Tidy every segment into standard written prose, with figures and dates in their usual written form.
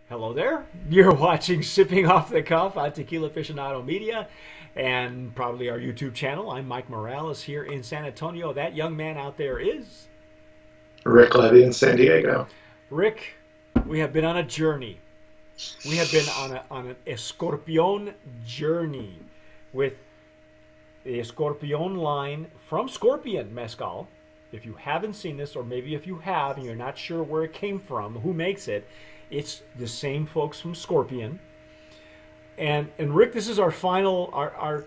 Hello there. You're watching Sipping Off the Cuff on Tequila Aficionado Media and probably our YouTube channel. I'm Mike Morales here in San Antonio. That young man out there is Rick Levy in San Diego. Rick. We have been on a journey. We have been on an Escorpion journey with the Escorpion line from Scorpion Mezcal. If you haven't seen this, or maybe if you have and you're not sure where it came from, who makes it, it's the same folks from Scorpion. And Rick, this is our final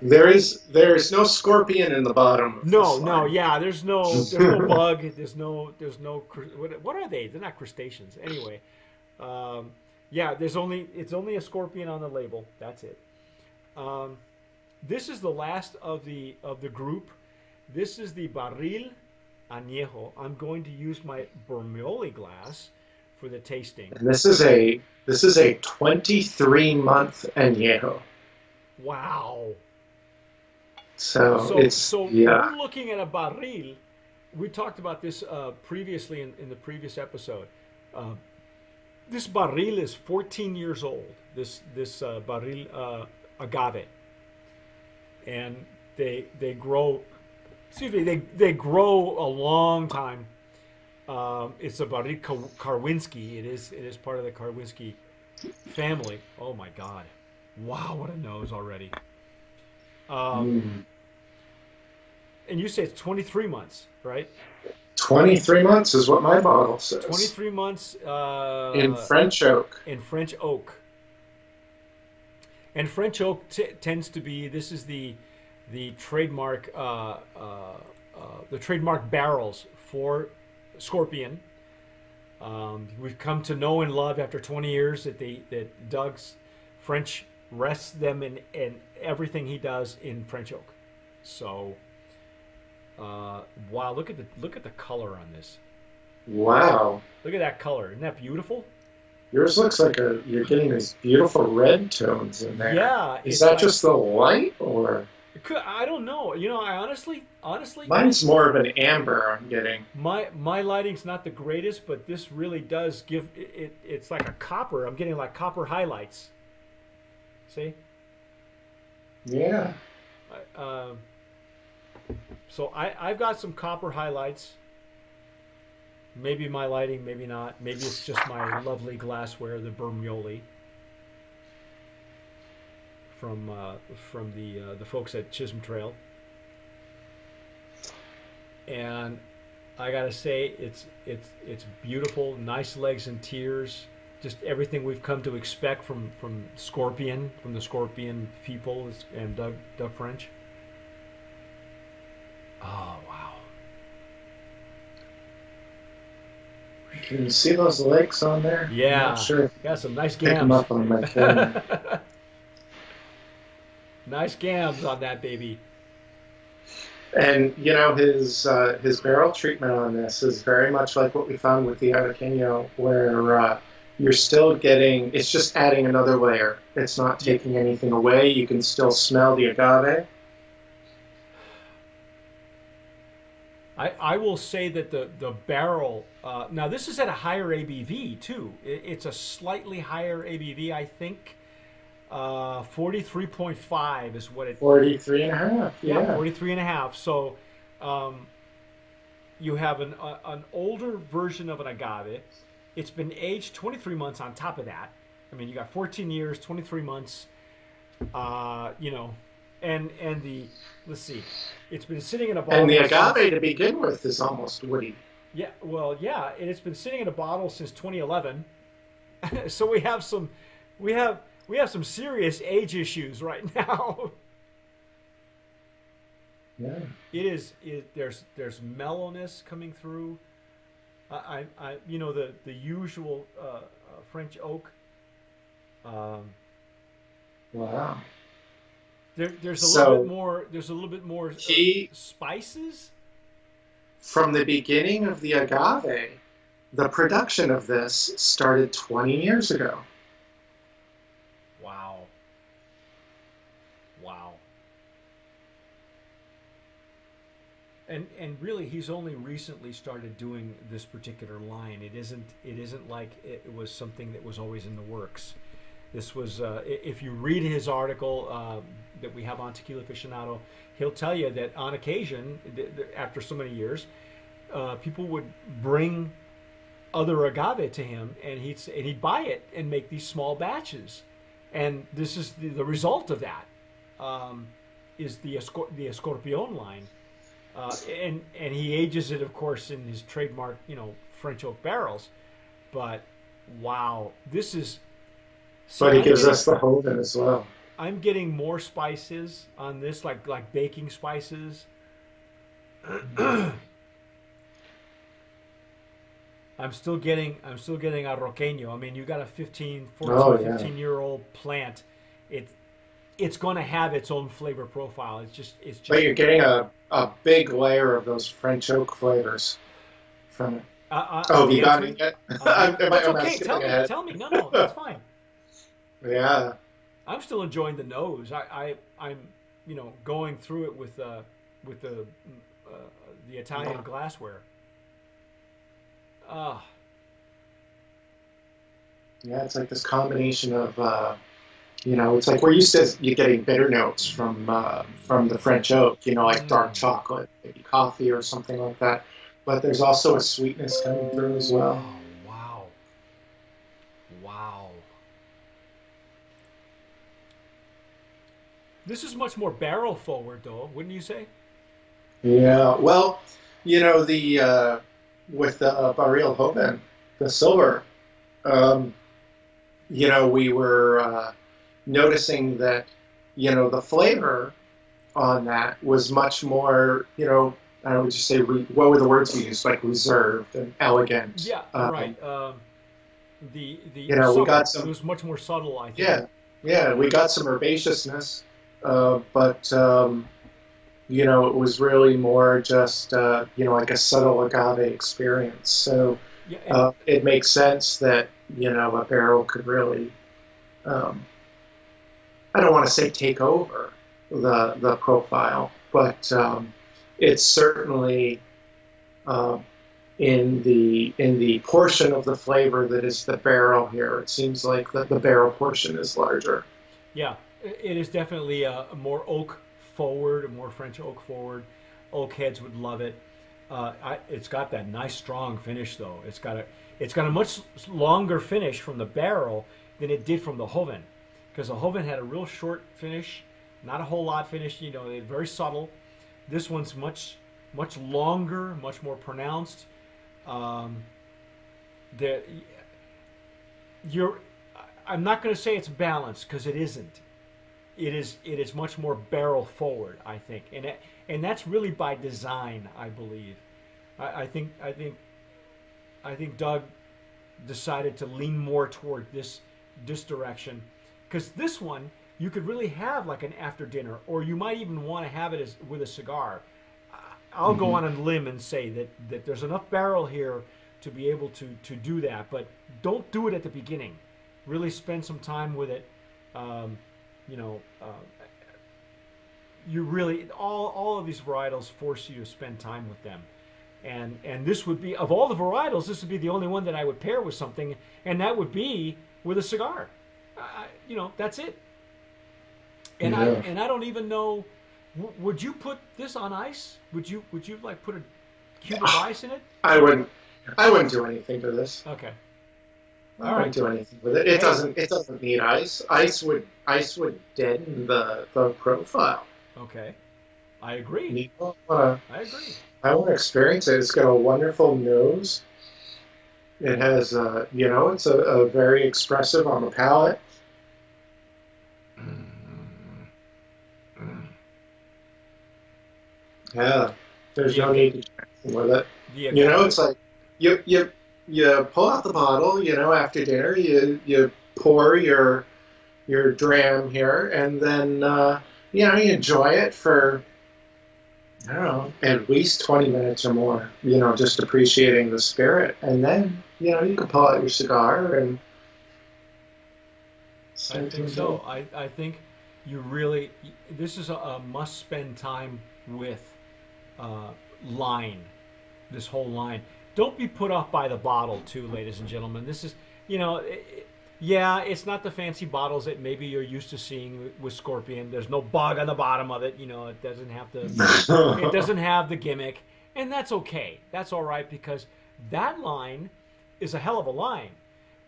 There is no scorpion in the bottom of this line. yeah, there's no bug, there's no what are they? They're not crustaceans. Anyway, yeah, it's only a scorpion on the label. That's it. This is the last of the group. This is the Barril Anejo. I'm going to use my Bermoli glass for the tasting. And this is a 23-month añejo. Wow. So we're looking at a barril. We talked about this previously in the previous episode. This barril is 14 years old. This barril agave, and they grow. Excuse me. They grow a long time. It's a Barril Karwinski. It is part of the Karwinski family. Oh my God! Wow, what a nose already. And you say it's 23 months, right? 23 months is what my bottle says. 23 months in French oak. In French oak. And French oak tends to be. This is the trademark barrels for Scorpion. We've come to know and love after 20 years that Doug's French rests them in everything he does in French oak. So, wow! Look at the color on this. Wow! Look at that color. Isn't that beautiful? Yours looks like you're getting these beautiful red tones in there. Yeah. Is that just the light, or? I don't know. You know, I honestly, mine's more of an amber. I'm getting. My lighting's not the greatest, but this really does give it. It's like a copper. I'm getting like copper highlights. See? Yeah. So I've got some copper highlights. Maybe my lighting, maybe not. Maybe it's just my lovely glassware, the Bermoli. From the folks at Chisholm Trail, and I gotta say it's beautiful, nice legs and tears, just everything we've come to expect from Scorpion, from the Scorpion people and Doug French. Oh wow! Can you see those legs on there? Yeah, I'm not sure. Got some nice Pick gams. them up on my camera. Nice gams on that baby. And you know his barrel treatment on this is very much like what we found with the Araqueño, where you're still getting. It's just adding another layer. It's not taking anything away. You can still smell the agave. I will say that the barrel. Now this is at a higher ABV too. It's a slightly higher ABV, I think. 43.5 is what it. 43 and a half. Yeah. 43 and a half. So, you have an older version of an agave. It's been aged 23 months on top of that. I mean, you got 14 years, 23 months. You know, and let's see, it's been sitting in a bottle. And the agave to begin with is almost woody. Yeah. Well, yeah, and it's been sitting in a bottle since 2011. So we have some serious age issues right now. Yeah. There's mellowness coming through. You know the usual French oak. Wow. There's a little bit more. There's a little bit more spices. From the beginning of the agave, the production of this started 20 years ago. Wow. And really, he's only recently started doing this particular line. It isn't like it was something that was always in the works. This was, if you read his article that we have on Tequila Aficionado, he'll tell you that on occasion, after so many years, people would bring other agave to him, and he'd buy it and make these small batches. And this is the result of that, is the Escorpion line. And he ages it, of course, in his trademark, French oak barrels. But wow, this is. But he gives us the Hoven as well. I'm getting more spices on this, like baking spices. I'm still getting a Roqueño. I mean, you got a 15-year-old plant. It's going to have its own flavor profile. It's just. But you're getting a big layer of those French oak flavors from it. You got it yet? That's okay. Tell me. No, that's fine. Yeah. I'm still enjoying the nose. I'm going through it with the Italian glassware. Yeah, it's like this combination of it's like we're used to you getting bitter notes from the French oak, like dark chocolate, maybe coffee or something like that. But there's also a sweetness coming through as well. Oh, wow. This is much more barrel forward, though, wouldn't you say? Yeah. Well, the with the Barril Hoven, the silver, we were noticing that, the flavor on that was much more, I would just say, what were the words you used? Like reserved and elegant. Yeah, right. We got some. It was much more subtle, I think. Yeah. We got some herbaceousness, but it was really more just like a subtle agave experience. So it makes sense that a barrel could really. I don't want to say take over the profile, but it's certainly in the portion of the flavor that is the barrel here. It seems like the barrel portion is larger. Yeah, it is definitely a more oak forward, a more French oak forward. Oak heads would love it. It's got that nice strong finish though. It's got a much longer finish from the barrel than it did from the Hoven, because the Hoven had a real short finish, not a whole lot finish. Very subtle. This one's much longer, much more pronounced. I'm not going to say it's balanced, because it isn't. It is much more barrel forward, I think, and that's really by design, I believe. I think Doug decided to lean more toward this direction, because this one you could really have like an after dinner, or you might even want to have it with a cigar. I'll go on a limb and say that there's enough barrel here to be able to do that, but don't do it at the beginning. Really spend some time with it. You really, all of these varietals force you to spend time with them, and this would be, of all the varietals, this would be the only one that I would pair with something, and that would be with a cigar. That's it. And I don't even know. Would you put this on ice? Would you like put a cube of ice in it? I wouldn't do anything to this. Okay. I wouldn't do anything with it. It doesn't need ice. Ice would deaden the profile. Okay. I agree. I agree. I want to experience it. It's got a wonderful nose. It has it's a very expressive on the palate. Yeah, there's no need to do anything with it. It's like you pull out the bottle, after dinner, you pour your dram here, and then you enjoy it for, I don't know, at least 20 minutes or more, just appreciating the spirit, and then you can pull out your cigar and. I think so. I think you really, this is a must spend time with line, this whole line. Don't be put off by the bottle, too, ladies and gentlemen. This is, yeah, it's not the fancy bottles that maybe you're used to seeing with Scorpion. There's no bug on the bottom of it. It doesn't have it doesn't have the gimmick, and that's okay. That's all right, because that line is a hell of a line.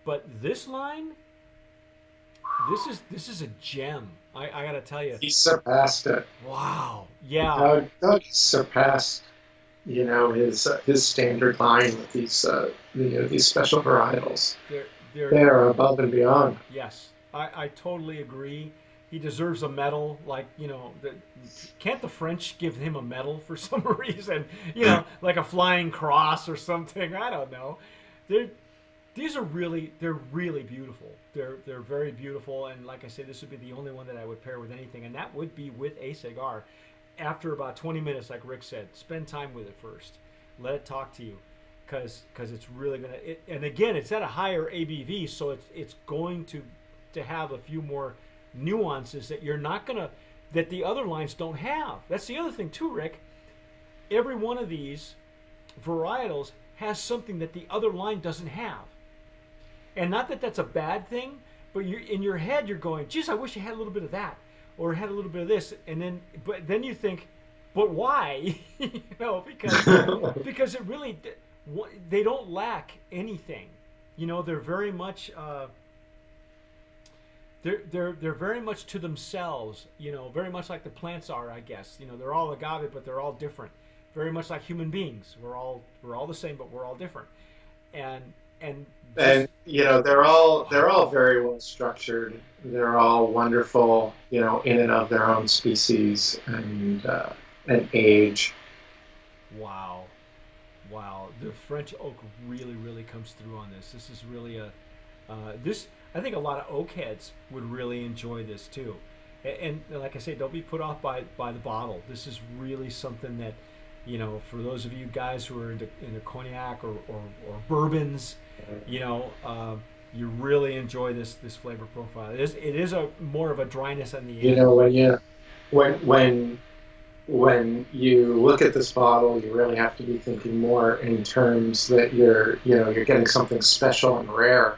But this line, this is a gem. I gotta tell you, he surpassed it. Wow. Yeah. Doug surpassed, his standard line with these special varietals. They're above and beyond. Yes, I totally agree. He deserves a medal. Like, can't the French give him a medal for some reason? Like a flying cross or something. I don't know. They're really beautiful. They're very beautiful. And like I said, this would be the only one that I would pair with anything, and that would be with a cigar. After about 20 minutes, like Rick said, spend time with it first. Let it talk to you. Because it's really gonna, and again, it's at a higher ABV, so it's going to have a few more nuances that that the other lines don't have. That's the other thing too, Rick. Every one of these varietals has something that the other line doesn't have, and not that that's a bad thing, but in your head you're going, geez, I wish I had a little bit of that, or had a little bit of this, but then you think, but why? Because it really. They don't lack anything, They're very much they're very much to themselves, very much like the plants are, I guess. They're all agave, but they're all different. Very much like human beings, we're all the same, but we're all different. And they're all very well structured. They're all wonderful, in and of their own species and age. Wow, the French oak really, really comes through on this. This is really I think a lot of oak heads would really enjoy this too. And like I say, don't be put off by the bottle. This is really something that, for those of you guys who are into cognac or bourbons, you really enjoy this flavor profile. It is a more of a dryness on the end. When you look at this bottle, you really have to be thinking more in terms that you're getting something special and rare.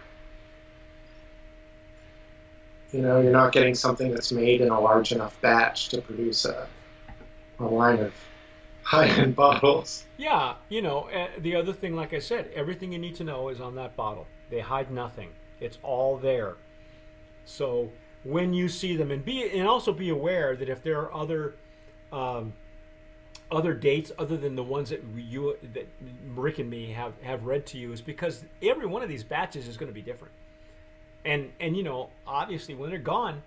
You're not getting something that's made in a large enough batch to produce a line of high-end bottles. Yeah, the other thing, like I said, everything you need to know is on that bottle. They hide nothing. It's all there. So when you see them, and also be aware that if there are other dates other than the ones that Rick and me have read to you, is because every one of these batches is going to be different. And obviously when they're gone.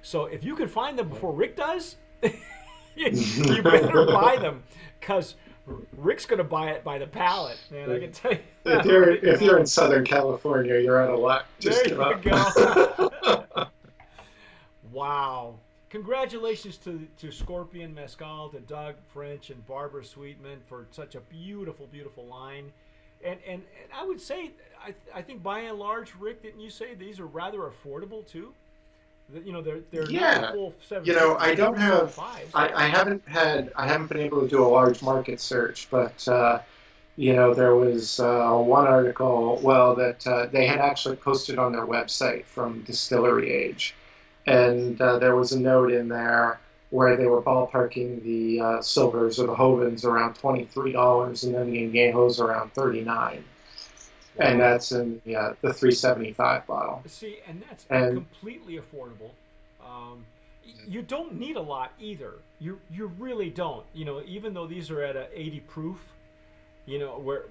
So if you can find them before Rick does, you better buy them, because Rick's going to buy it by the pallet, man. I can tell you that. If you're in Southern California, you're out of luck. There you go. Wow. Congratulations to Scorpion, Mezcal, to Doug French and Barbara Sweetman for such a beautiful, beautiful line. And I would say, I think by and large, Rick, didn't you say these are rather affordable too? They're not full 7. I don't have. I haven't been able to do a large market search, but there was one article, that they had actually posted on their website from Distillery Age. And there was a note in there where they were ballparking the silvers or the Hovens around $23, and then the Anejos around $39. And that's in the 375 bottle. See, and that's completely affordable. You don't need a lot either. You really don't. Even though these are at a 80 proof,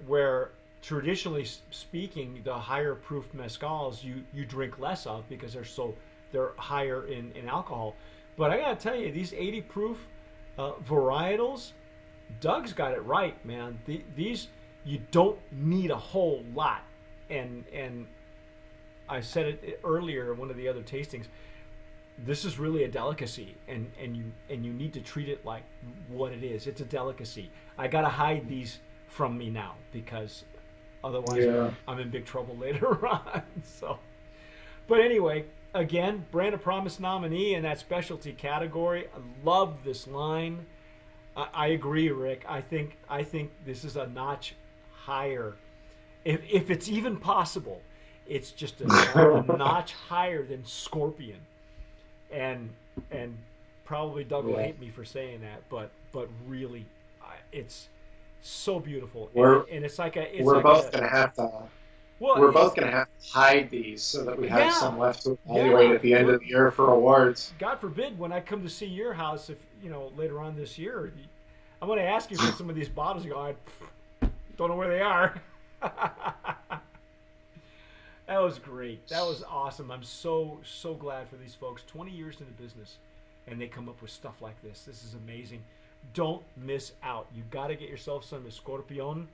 where traditionally speaking, the higher proof mezcals you drink less of because they're higher in alcohol. But I gotta tell you, these 80 proof varietals, Doug's got it right, man. These, you don't need a whole lot. And I said it earlier in one of the other tastings, this is really a delicacy, and you need to treat it like what it is. It's a delicacy. I gotta hide these from me now, because otherwise I'm in big trouble later on. So, but anyway, again, Brand of Promise nominee in that specialty category. I love this line. I agree, Rick. I think this is a notch higher, if it's even possible. It's just a notch higher than Scorpion, and and probably Doug will Yeah. hate me for saying that, but really, it's so beautiful, We're and it's like a it's we're like both a gonna have to well, we're both it's gonna have to hide these so that we have yeah, some left to evaluate yeah. at the end of the year for awards. God forbid when I come to see your house, if later on this year, I'm going to ask you for some of these bottles. You go, I don't know where they are. That was great. That was awesome. I'm so glad for these folks. 20 years in the business, and they come up with stuff like this. This is amazing. Don't miss out. You got to get yourself some Escorpion,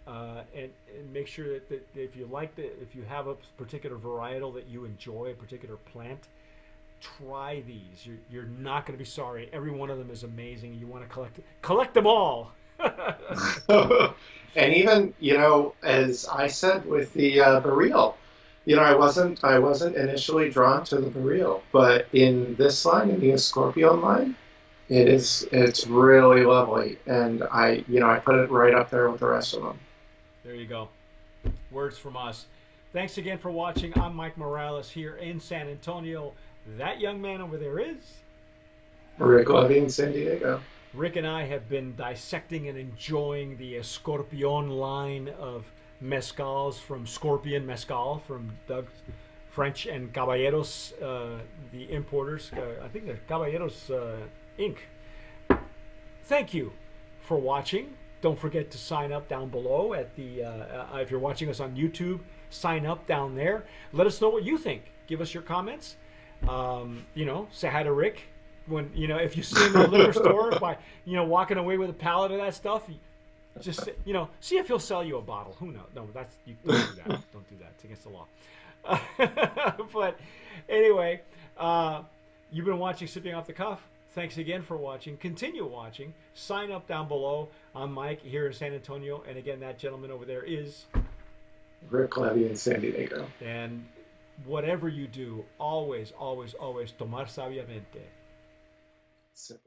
and make sure that if you if you have a particular varietal that you enjoy, a particular plant, try these. You're not going to be sorry. Every one of them is amazing. You want to collect them all. And even, as I said with the Barril, I wasn't initially drawn to the Barril, but in this line, in the Escorpion line, it's really lovely, and I put it right up there with the rest of them. There you go. Words from us. Thanks again for watching. I'm Mike Morales here in San Antonio. That young man over there is Rick Levy in San Diego. Rick, and I have been dissecting and enjoying the Escorpion line of mezcals from Scorpion Mezcal from Doug French and Caballeros, the importers. I think they're Caballeros Inc. Thank you for watching. Don't forget to sign up down below at the if you're watching us on YouTube. Sign up down there. Let us know what you think. Give us your comments. Say hi to Rick when if you see him in the liquor store by walking away with a pallet of that stuff. Just see if he'll sell you a bottle. Who knows? No, you don't do that. Don't do that. It's against the law. But anyway, you've been watching Sipping Off the Cuff. Thanks again for watching. Continue watching. Sign up down below. I'm Mike here in San Antonio, and again, that gentleman over there is Rick Levy in San Diego. And whatever you do, always, always, always tomar sabiamente. Sip